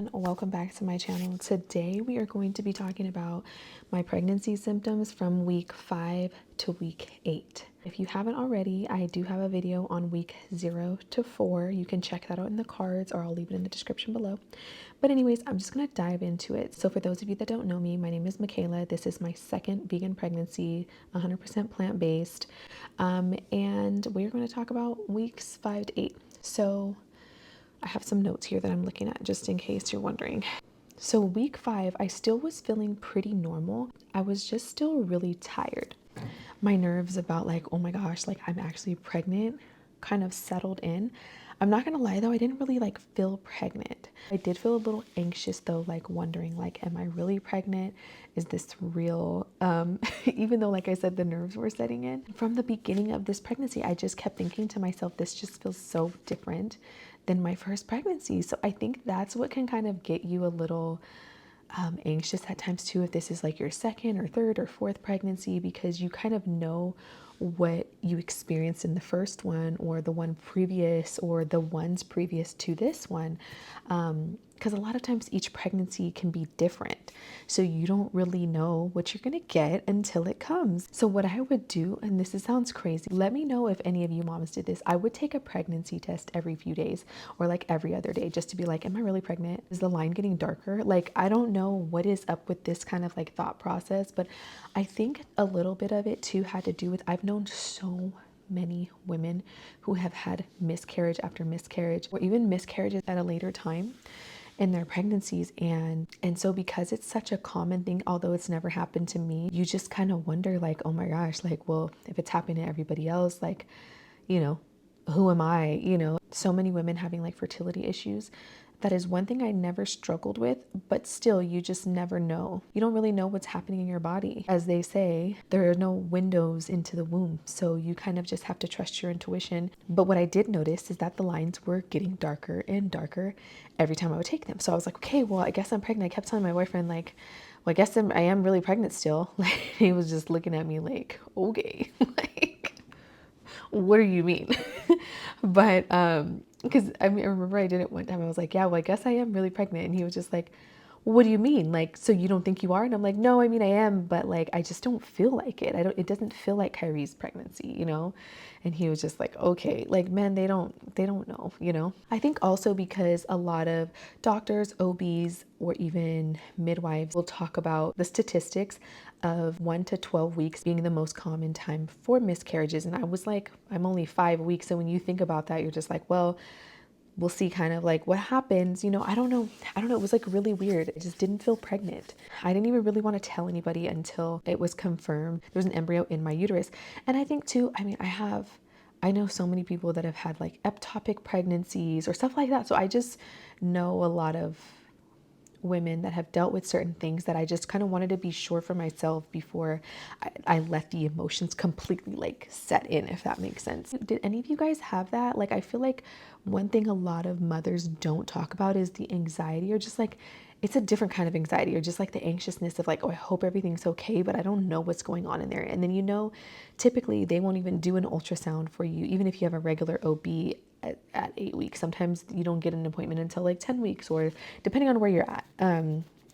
Welcome back to my channel. Today we are going to be talking about my pregnancy symptoms from week 5 to week 8. If you haven't already, I do have a video on week 0 to 4. You can check that out in the cards, or I'll leave it in the description below. But anyways, I'm just going to dive into it. So for those of you that don't know me, my name is Michaela. This is my second vegan pregnancy, 100% plant-based. And we're going to talk about weeks 5 to 8. So I have some notes here that I'm looking at just in case you're wondering. So week 5, I still was feeling pretty normal. I was just still really tired. My nerves about like, oh my gosh, like I'm actually pregnant kind of settled in. I'm not gonna lie though, I didn't really like feel pregnant. I did feel a little anxious though, like wondering like, am I really pregnant? Is this real? Even though, like I said, the nerves were setting in. From the beginning of this pregnancy, I just kept thinking to myself, this just feels so different than my first pregnancy. So I think that's what can kind of get you a little anxious at times too, if this is like your second or third or fourth pregnancy, because you kind of know what you experienced in the first one or the one previous or the ones previous to this one. Because a lot of times each pregnancy can be different. So you don't really know what you're going to get until it comes. So what I would do, and sounds crazy, let me know if any of you moms did this. I would take a pregnancy test every few days or like every other day just to be like, am I really pregnant? Is the line getting darker? Like, I don't know what is up with this kind of like thought process, but I think a little bit of it too had to do with, I've known so many women who have had miscarriage after miscarriage, or even miscarriages at a later time in their pregnancies, and so because it's such a common thing, although it's never happened to me, you just kind of wonder like, oh my gosh, like, well, if it's happening to everybody else, like, who am I? So many women having like fertility issues. That is one thing I never struggled with, but still, you just never know. You don't really know what's happening in your body. As they say, there are no windows into the womb, so you kind of just have to trust your intuition. But what I did notice is that the lines were getting darker and darker every time I would take them. So I was like, okay, well, I guess I'm pregnant. I kept telling my boyfriend, like, well, I guess I am really pregnant still. Like, he was just looking at me like, okay, like, what do you mean? But because I remember I did it one time. I was like, yeah, well, I guess I am really pregnant. And he was just like, well, what do you mean? Like, so you don't think you are? And I'm like, no, I mean, I am, but like, I just don't feel like it. It doesn't feel like Kyrie's pregnancy. And he was just like, okay, like, men, they don't know. I think also because a lot of doctors, OBs, or even midwives will talk about the statistics of 1 to 12 weeks being the most common time for miscarriages. And I was like, I'm only 5 weeks. So when you think about that, you're just like, well, we'll see kind of like what happens. I don't know. It was like really weird. I just didn't feel pregnant. I didn't even really want to tell anybody until it was confirmed there was an embryo in my uterus. And I think too, I mean, I know so many people that have had like ectopic pregnancies or stuff like that. So I just know a lot of women that have dealt with certain things that I just kind of wanted to be sure for myself before I let the emotions completely like set in, if that makes sense. Did any of you guys have that? Like, I feel like one thing a lot of mothers don't talk about is the anxiety, or just like, it's a different kind of anxiety, or just like the anxiousness of like, oh, I hope everything's okay, but I don't know what's going on in there. And then, typically they won't even do an ultrasound for you, even if you have a regular OB at 8 weeks. Sometimes you don't get an appointment until like 10 weeks, or depending on where you're at.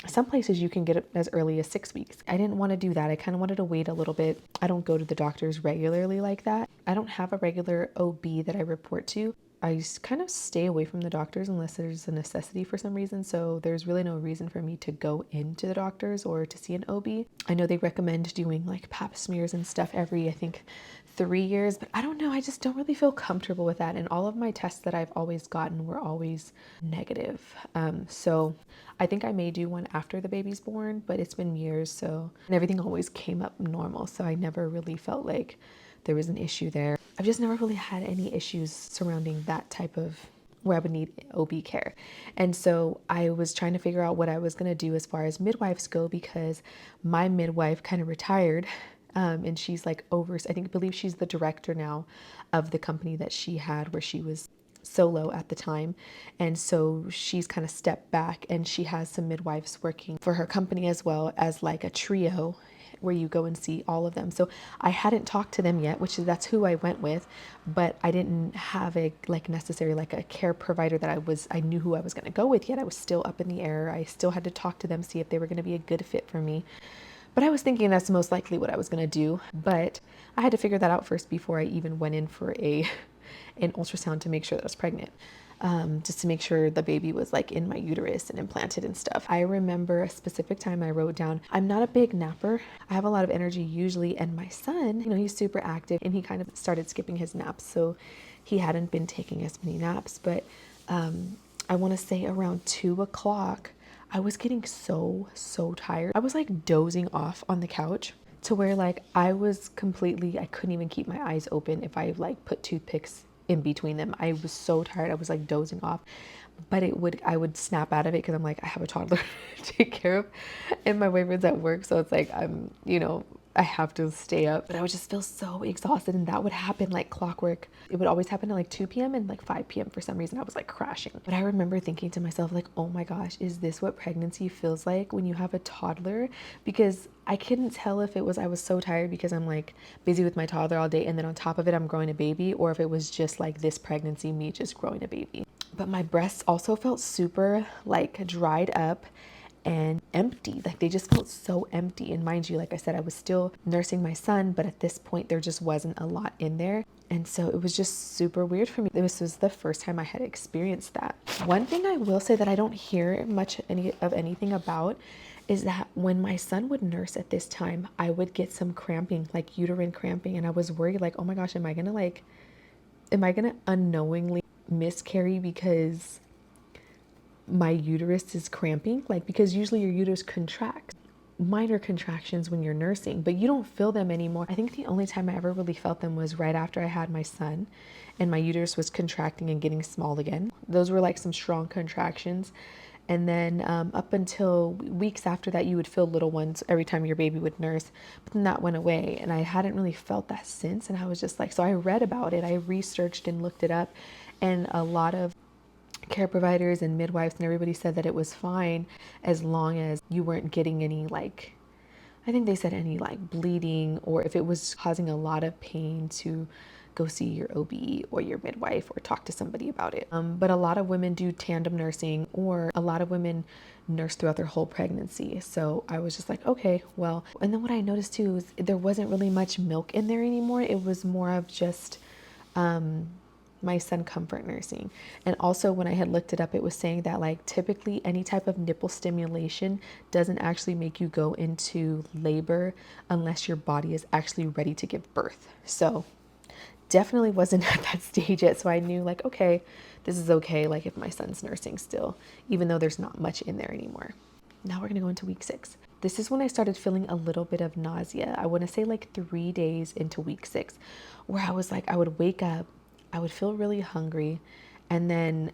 Some places you can get it as early as 6 weeks. I didn't want to do that. I kind of wanted to wait a little bit. I don't go to the doctors regularly like that. I don't have a regular OB that I report to. I kind of stay away from the doctors unless there's a necessity for some reason. So there's really no reason for me to go into the doctors or to see an OB. I know they recommend doing like pap smears and stuff every, I think, 3 years, but I don't know. I just don't really feel comfortable with that. And all of my tests that I've always gotten were always negative. So I think I may do one after the baby's born, but it's been years. So, and everything always came up normal. So I never really felt like there was an issue there. I've just never really had any issues surrounding that type of where I would need OB care. And so I was trying to figure out what I was going to do as far as midwives go, because my midwife kind of retired. And she's like believe she's the director now of the company that she had, where she was solo at the time. And so she's kind of stepped back, and she has some midwives working for her company as well as like a trio. where you go and see all of them. So I hadn't talked to them yet, that's who I went with, but I didn't have a necessarily like a care provider that I knew who I was going to go with yet. I was still up in the air. I still had to talk to them, see if they were going to be a good fit for me. But I was thinking that's most likely what I was going to do. But I had to figure that out first before I even went in for an ultrasound to make sure that I was pregnant. Just to make sure the baby was like in my uterus and implanted and stuff. I remember a specific time I wrote down, I'm not a big napper. I have a lot of energy usually. And my son, he's super active and he kind of started skipping his naps. So he hadn't been taking as many naps. But I want to say around 2 o'clock, I was getting so tired. I was like dozing off on the couch to where like I couldn't even keep my eyes open if I like put toothpicks in between them. I was so tired. I was like dozing off, but I would snap out of it because I'm like, I have a toddler to take care of and my boyfriend's at work. So it's like, I have to stay up, but I would just feel so exhausted. And that would happen like clockwork. It would always happen at like 2 p.m. and like 5 p.m. For some reason, I was like crashing. But I remember thinking to myself like, oh my gosh, is this what pregnancy feels like when you have a toddler? Because I couldn't tell if I was so tired because I'm like busy with my toddler all day. And then on top of it, I'm growing a baby, or if it was just like this pregnancy, me just growing a baby. But my breasts also felt super like dried up and empty. Like they just felt so empty. And mind you, like I said, I was still nursing my son, but at this point there just wasn't a lot in there. And so it was just super weird for me. This was the first time I had experienced that. One thing I will say that I don't hear much of anything about is that when my son would nurse at this time, I would get some cramping, like uterine cramping. And I was worried like, oh my gosh, am I gonna unknowingly miscarry because my uterus is cramping? Like, because usually your uterus contracts, minor contractions when you're nursing, but you don't feel them anymore. I think the only time I ever really felt them was right after I had my son and my uterus was contracting and getting small again. Those were like some strong contractions. And then up until weeks after that, you would feel little ones every time your baby would nurse, but then that went away. And I hadn't really felt that since. And I was just like, so I read about it. I researched and looked it up, and a lot of care providers and midwives and everybody said that it was fine as long as you weren't getting any I think they said any like bleeding, or if it was causing a lot of pain, to go see your OB or your midwife or talk to somebody about it. But a lot of women do tandem nursing, or a lot of women nurse throughout their whole pregnancy. So I was just like, okay, well. And then what I noticed too is there wasn't really much milk in there anymore. It was more of just my son comfort nursing. And also when I had looked it up, it was saying that like typically any type of nipple stimulation doesn't actually make you go into labor unless your body is actually ready to give birth. So definitely wasn't at that stage yet. So I knew like, okay, this is okay. Like if my son's nursing still, even though there's not much in there anymore. Now we're going to go into week 6. This is when I started feeling a little bit of nausea. I want to say like 3 days into week 6, where I was like, I would wake up, I would feel really hungry. And then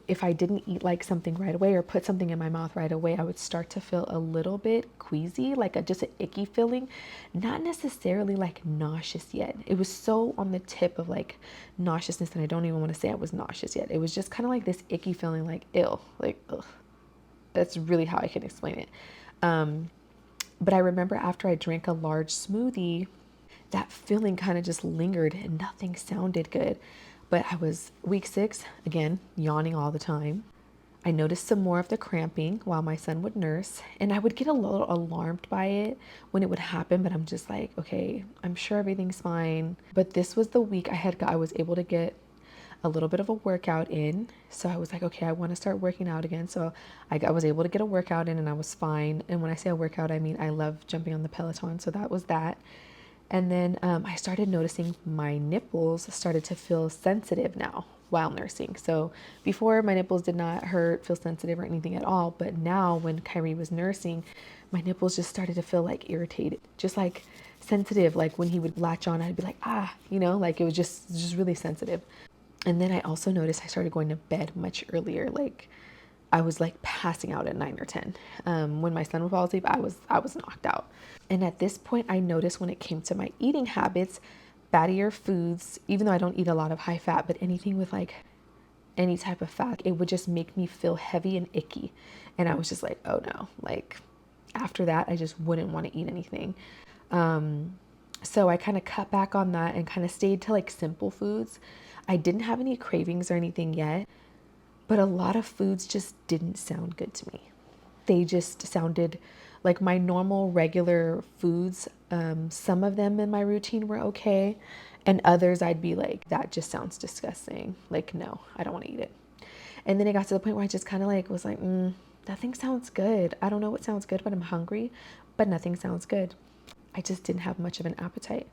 if I didn't eat like something right away or put something in my mouth right away, I would start to feel a little bit queasy, like just an icky feeling, not necessarily like nauseous yet. It was so on the tip of like nauseousness that I don't even want to say I was nauseous yet. It was just kind of like this icky feeling, like ill, like ugh. That's really how I can explain it. But I remember after I drank a large smoothie, that feeling kind of just lingered and nothing sounded good. But I was week 6, again, yawning all the time. I noticed some more of the cramping while my son would nurse, and I would get a little alarmed by it when it would happen, but I'm just like, okay, I'm sure everything's fine. But this was the week I was able to get a little bit of a workout in. So I was like, okay, I want to start working out again. So I was able to get a workout in and I was fine. And when I say a workout, I mean, I love jumping on the Peloton. So that was that. And then I started noticing my nipples started to feel sensitive now while nursing. So before, my nipples did not hurt, feel sensitive or anything at all. But now when Kyrie was nursing, my nipples just started to feel like irritated, just like sensitive. Like when he would latch on, I'd be like, like it was just really sensitive. And then I also noticed I started going to bed much earlier. Like I was like passing out at 9 or 10. When my son would fall asleep, I was knocked out. And at this point, I noticed when it came to my eating habits, fattier foods, even though I don't eat a lot of high fat, but anything with like any type of fat, it would just make me feel heavy and icky. And I was just like, oh no, like after that, I just wouldn't want to eat anything. So I kind of cut back on that and kind of stayed to like simple foods. I didn't have any cravings or anything yet, but a lot of foods just didn't sound good to me. They just sounded like my normal regular foods. Some of them in my routine were okay, and others I'd be like, that just sounds disgusting. Like, no, I don't want to eat it. And then it got to the point where I just kind of like was like, nothing sounds good. I don't know what sounds good, but I'm hungry, but nothing sounds good. I just didn't have much of an appetite.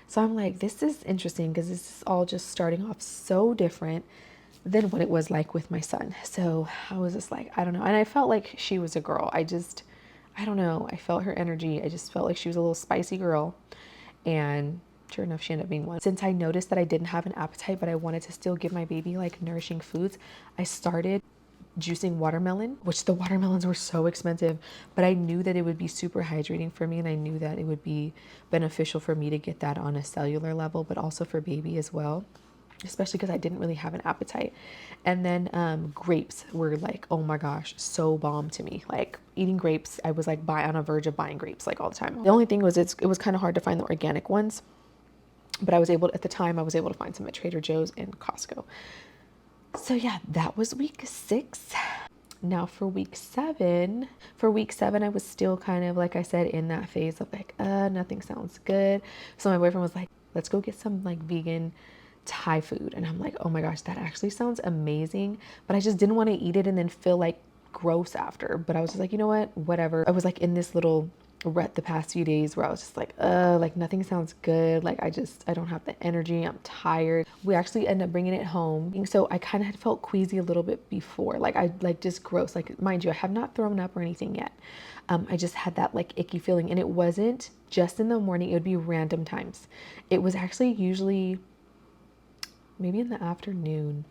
So I'm like, this is interesting because this is all just starting off so different than what it was like with my son. So I was just like, I don't know. And I felt like she was a girl. I don't know. I felt her energy. I just felt like she was a little spicy girl. And sure enough, she ended up being one. Since I noticed that I didn't have an appetite, but I wanted to still give my baby like nourishing foods, I started juicing watermelon, which the watermelons were so expensive, but I knew that it would be super hydrating for me, and I knew that it would be beneficial for me to get that on a cellular level, but also for baby as well, especially because I didn't really have an appetite. And then grapes were like, oh my gosh, so bomb to me. Like eating grapes, I was like on a verge of buying grapes like all the time. The only thing was it was kind of hard to find the organic ones, but I was able to find some at Trader Joe's and Costco. So yeah, that was week 6. Now for week 7, I was still kind of, like I said, in that phase of like, nothing sounds good. So my boyfriend was like, let's go get some like vegan Thai food. And I'm like, oh my gosh, that actually sounds amazing. But I just didn't want to eat it and then feel like gross after. But I was just like, you know what, whatever. I was like in this little rut the past few days where I was just like nothing sounds good. Like I don't have the energy. I'm tired. We actually ended up bringing it home. So I kind of had felt queasy a little bit before. Like I like just gross. Like mind you, I have not thrown up or anything yet. I just had that like icky feeling, and it wasn't just in the morning. It would be random times. It was actually usually maybe in the afternoon.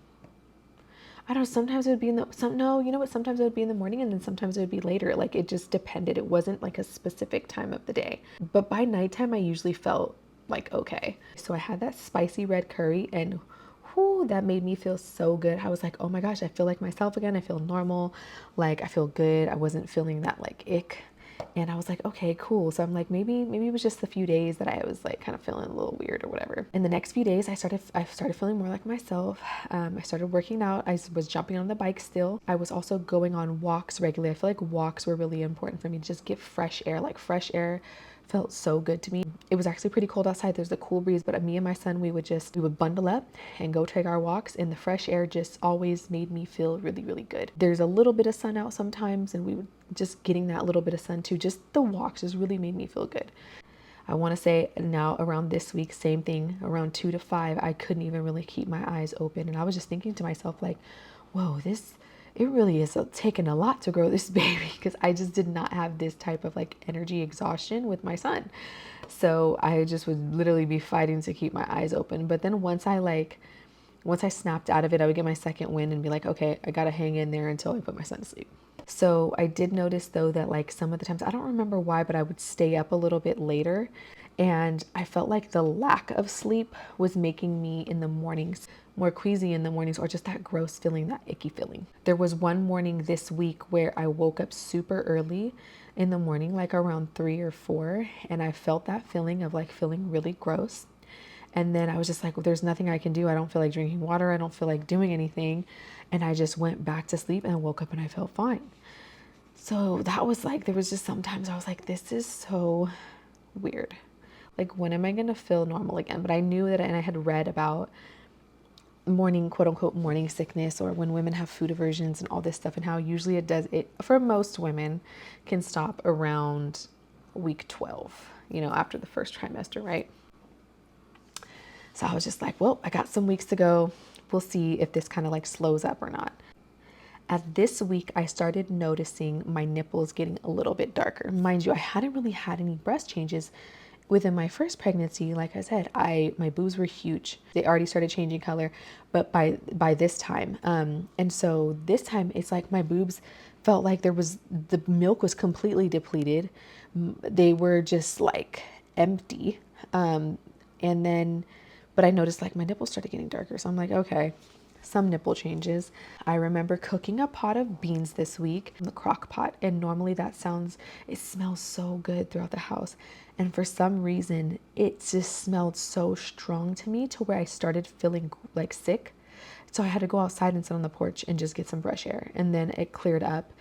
I don't know, sometimes it would be sometimes it would be in the morning, and then sometimes it would be later. Like it just depended. It wasn't like a specific time of the day. But by nighttime, I usually felt like okay. So I had that spicy red curry, and whoo, that made me feel so good. I was like, oh my gosh, I feel like myself again. I feel normal. Like I feel good. I wasn't feeling that like ick. And I was like, okay, cool. So I'm like, maybe it was just a few days that I was like kind of feeling a little weird or whatever. In the next few days, I started feeling more like myself. I started working out. I was jumping on the bike still. I was also going on walks regularly. I feel like walks were really important for me to just get fresh air. Like fresh air felt so good to me. It was actually pretty cold outside. There's a cool breeze, but me and my son, we would bundle up and go take our walks, and the fresh air just always made me feel really, really good. There's a little bit of sun out sometimes, and we would just getting that little bit of sun too. Just the walks just really made me feel good. I want to say now around this week, same thing, around 2 to 5, I couldn't even really keep my eyes open. And I was just thinking to myself like, whoa, it really is taking a lot to grow this baby, because I just did not have this type of like energy exhaustion with my son. So I just would literally be fighting to keep my eyes open. But then once I snapped out of it, I would get my second wind and be like, okay, I got to hang in there until I put my son to sleep. So I did notice though that like some of the times, I don't remember why, but I would stay up a little bit later, and I felt like the lack of sleep was making me in the mornings more queasy in the mornings, or just that gross feeling, that icky feeling. There was one morning this week where I woke up super early in the morning, like around 3 or 4, and I felt that feeling of like feeling really gross. And then I was just like, well, there's nothing I can do. I don't feel like drinking water. I don't feel like doing anything. And I just went back to sleep and woke up and I felt fine. So that was like, there was just sometimes I was like, this is so weird. Like, when am I going to feel normal again? But I knew that, and I had read about morning, quote unquote, morning sickness, or when women have food aversions and all this stuff, and how usually it for most women can stop around week 12, after the first trimester, right? So I was just like, well, I got some weeks to go. We'll see if this kind of like slows up or not. At this week, I started noticing my nipples getting a little bit darker. Mind you, I hadn't really had any breast changes within my first pregnancy. Like I said, my boobs were huge. They already started changing color, but by this time, and so this time it's like my boobs felt like the milk was completely depleted. They were just like empty, and then, but I noticed like my nipples started getting darker. So I'm like, okay. some nipple changes. I remember cooking a pot of beans this week in the crock pot, and normally it smells so good throughout the house. And for some reason, it just smelled so strong to me to where I started feeling like sick. So I had to go outside and sit on the porch and just get some fresh air. And then it cleared up.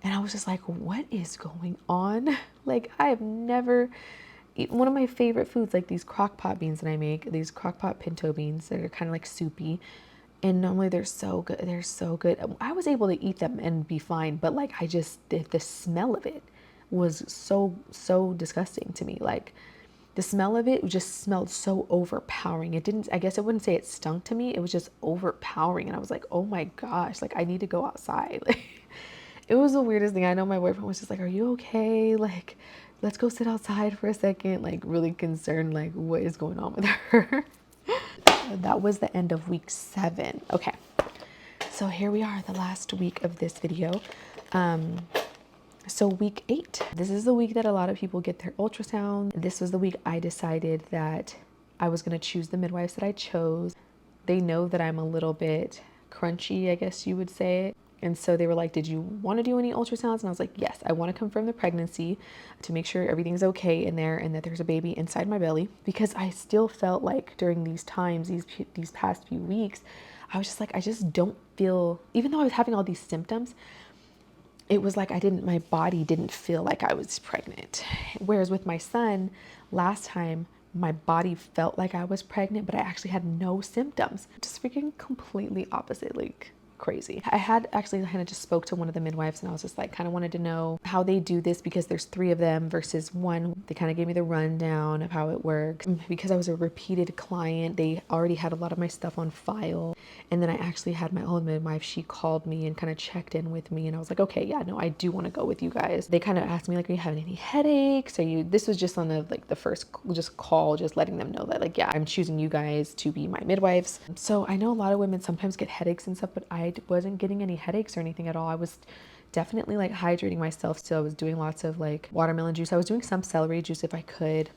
And I was just like, what is going on? Like, I have never one of my favorite foods, like these crock pot beans that I make, these crock pot pinto beans that are kind of like soupy. And normally they're so good. They're so good. I was able to eat them and be fine. But like, the smell of it was so disgusting to me. Like, the smell of it just smelled so overpowering. I guess I wouldn't say it stunk to me. It was just overpowering. And I was like, oh my gosh, like I need to go outside. Like, it was the weirdest thing. I know my boyfriend was just like, are you okay? Like, let's go sit outside for a second. Like, really concerned, like, what is going on with her? That was the end of week 7. Okay. So here we are, the last week of this video. So week 8, this is the week that a lot of people get their ultrasound. This was the week I decided that I was going to choose the midwives that I chose. They know that I'm a little bit crunchy, I guess you would say. And so they were like, did you want to do any ultrasounds? And I was like, yes, I want to confirm the pregnancy to make sure everything's okay in there and that there's a baby inside my belly. Because I still felt like during these times, these past few weeks, I was just like, I just don't feel, even though I was having all these symptoms, it was like my body didn't feel like I was pregnant. Whereas with my son, last time, my body felt like I was pregnant, but I actually had no symptoms. Just freaking completely opposite, like crazy. I had actually kind of just spoke to one of the midwives and I was just like, kind of wanted to know how they do this because there's 3 of them versus 1. They kind of gave me the rundown of how it works. Because I was a repeated client, they already had a lot of my stuff on file. And then I actually had my old midwife, she called me and kind of checked in with me and I was like, okay, yeah, no, I do want to go with you guys. They kind of asked me like, are you having any headaches? This was just on the first just call, just letting them know that like, yeah, I'm choosing you guys to be my midwives. So I know a lot of women sometimes get headaches and stuff, but I wasn't getting any headaches or anything at all. I was definitely like hydrating myself. So I was doing lots of like watermelon juice. I was doing some celery juice if I could.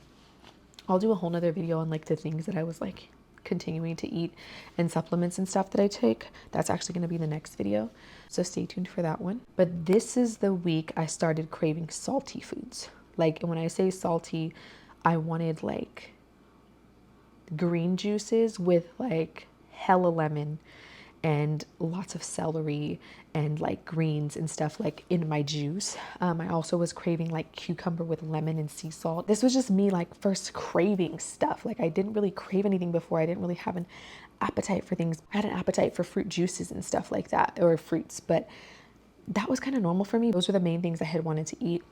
I'll do a whole nother video on like the things that I was like continuing to eat and supplements and stuff that I take. That's actually going to be the next video. So stay tuned for that one. But this is the week I started craving salty foods. Like when I say salty, I wanted like green juices with like hella lemon and lots of celery and like greens and stuff like in my juice. I also was craving like cucumber with lemon and sea salt. This was just me like first craving stuff. Like I didn't really crave anything before. I didn't really have an appetite for things. I had an appetite for fruit juices and stuff like that, or fruits, but that was kind of normal for me. Those were the main things I had wanted to eat.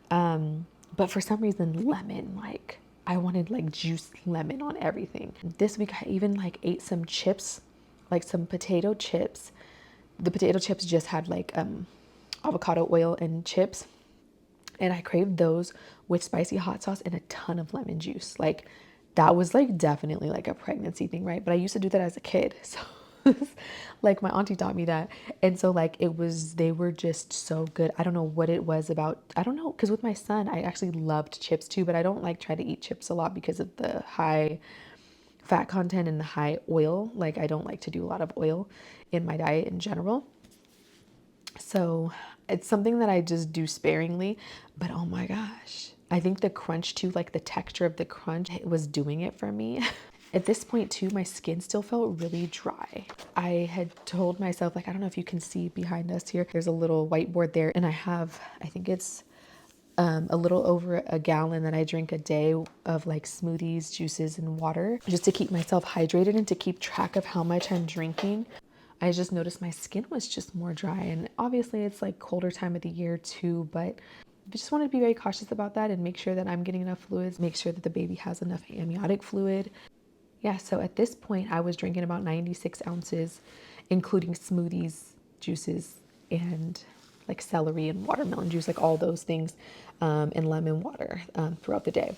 But for some reason, lemon, like I wanted like juiced lemon on everything. This week I even like ate some chips, like some potato chips. The potato chips just had like avocado oil and chips. And I craved those with spicy hot sauce and a ton of lemon juice. Like that was like definitely like a pregnancy thing, right? But I used to do that as a kid. So like my auntie taught me that. And so like they were just so good. I don't know what it was about. I don't know. Cause with my son, I actually loved chips too, but I don't like try to eat chips a lot because of the high fat content and the high oil. Like I don't like to do a lot of oil in my diet in general. So it's something that I just do sparingly, but oh my gosh. I think the crunch too, like the texture of the crunch, it was doing it for me. At this point too, my skin still felt really dry. I had told myself, like, I don't know if you can see behind us here, there's a little whiteboard there and I think it's a little over a gallon that I drink a day of like smoothies, juices, and water just to keep myself hydrated and to keep track of how much I'm drinking. I just noticed my skin was just more dry, and obviously it's like colder time of the year too, but I just want to be very cautious about that and make sure that I'm getting enough fluids, make sure that the baby has enough amniotic fluid. Yeah, so at this point I was drinking about 96 ounces, including smoothies, juices, and like celery and watermelon juice, like all those things, and lemon water throughout the day.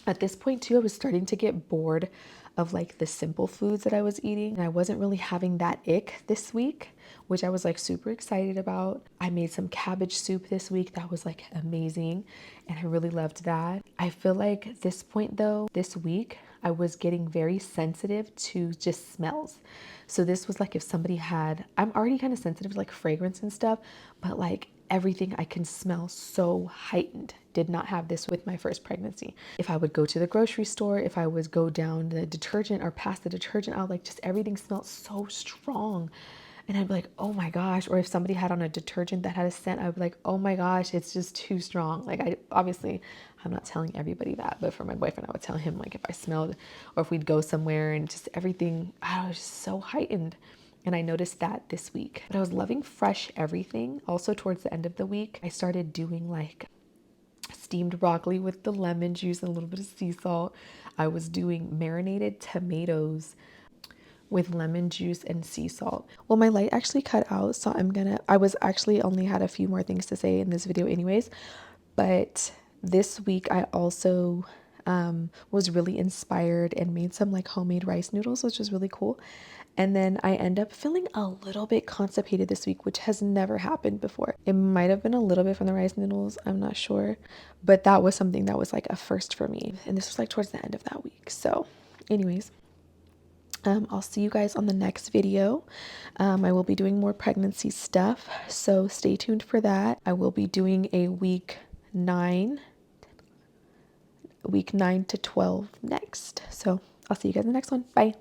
At this point too, I was starting to get bored of like the simple foods that I was eating. And I wasn't really having that ick this week, which I was like super excited about. I made some cabbage soup this week. That was like amazing. And I really loved that. I feel like at this point though, this week, I was getting very sensitive to just smells. So this was like if somebody had, I'm already kind of sensitive to like fragrance and stuff, but like everything I can smell so heightened. Did not have this with my first pregnancy. If I would go to the grocery store, if I would go down the detergent or past the detergent aisle, like just everything smelled so strong. And I'd be like, oh my gosh. Or if somebody had on a detergent that had a scent, I'd be like, oh my gosh, it's just too strong. Like I'm not telling everybody that, but for my boyfriend, I would tell him like if I smelled, or if we'd go somewhere and just everything, I was just so heightened. And I noticed that this week. But I was loving fresh everything. Also towards the end of the week, I started doing like steamed broccoli with the lemon juice and a little bit of sea salt. I was doing marinated tomatoes with lemon juice and sea salt. Well, my light actually cut out, so I was actually only had a few more things to say in this video anyways, but this week I also was really inspired and made some like homemade rice noodles, which was really cool. And then I end up feeling a little bit constipated this week, which has never happened before. It might have been a little bit from the rice noodles, I'm not sure, but that was something that was like a first for me. And this was like towards the end of that week. So anyways, I'll see you guys on the next video. I will be doing more pregnancy stuff, so stay tuned for that. I will be doing a week 9 to 12 next. So I'll see you guys in the next one. Bye.